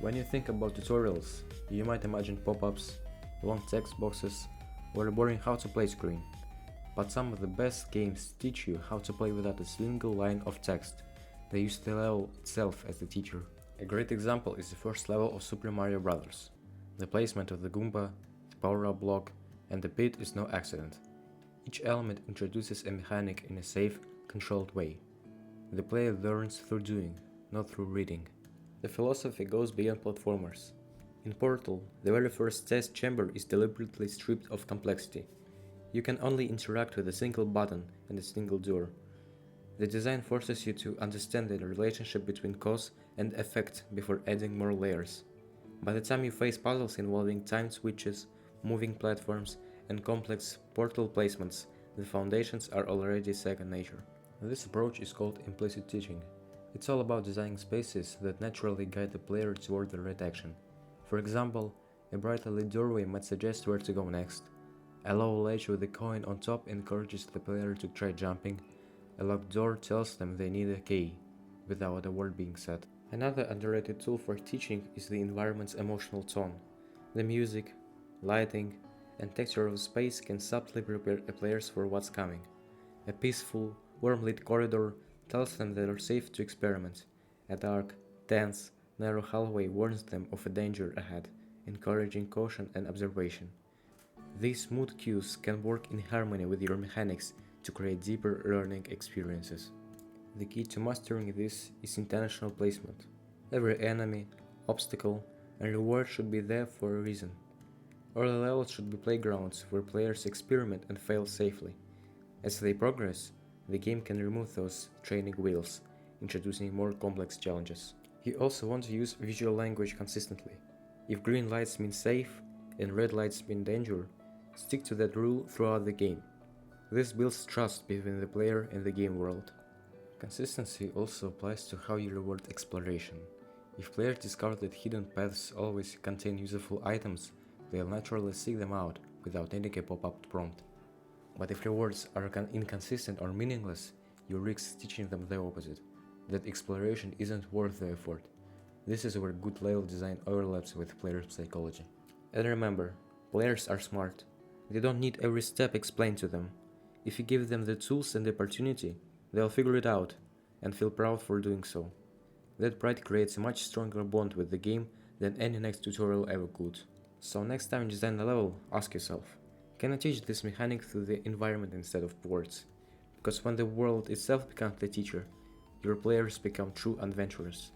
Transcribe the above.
When you think about tutorials, you might imagine pop-ups, long text boxes, or a boring how to play screen. But some of the best games teach you how to play without a single line of text. They use the level itself as the teacher. A great example is the first level of Super Mario Bros. The placement of the Goomba, the power-up block, and the pit is no accident. Each element introduces a mechanic in a safe, controlled way. The player learns through doing, not through reading. The philosophy goes beyond platformers. In Portal, the very first test chamber is deliberately stripped of complexity. You can only interact with a single button and a single door. The design forces you to understand the relationship between cause and effect before adding more layers. By the time you face puzzles involving timed switches, moving platforms, and complex portal placements, the foundations are already second nature. This approach is called implicit teaching. It's all about designing spaces that naturally guide the player toward the right action. For example, a brightly lit doorway might suggest where to go next. A low ledge with a coin on top encourages the player to try jumping. A locked door tells them they need a key, without a word being said. Another underrated tool for teaching is the environment's emotional tone. The music, lighting, and texture of space can subtly prepare players for what's coming. A peaceful, warm-lit corridor tells them they are safe to experiment. A dark, tense, narrow hallway warns them of a danger ahead, encouraging caution and observation. These mood cues can work in harmony with your mechanics to create deeper learning experiences. The key to mastering this is intentional placement. Every enemy, obstacle, and reward should be there for a reason. Early levels should be playgrounds where players experiment and fail safely. As they progress, the game can remove those training wheels, introducing more complex challenges. You also want to use visual language consistently. If green lights mean safe and red lights mean danger, stick to that rule throughout the game. This builds trust between the player and the game world. Consistency also applies to how you reward exploration. If players discover that hidden paths always contain useful items, they'll naturally seek them out without needing a pop-up prompt. But if rewards are inconsistent or meaningless, you risk teaching them the opposite, that exploration isn't worth the effort. This is where good level design overlaps with player psychology. And remember, players are smart. They don't need every step explained to them. If you give them the tools and the opportunity, they'll figure it out and feel proud for doing so. That pride creates a much stronger bond with the game than any next tutorial ever could. So next time you design a level, ask yourself, can I teach this mechanic through the environment instead of words? Because when the world itself becomes the teacher, your players become true adventurers.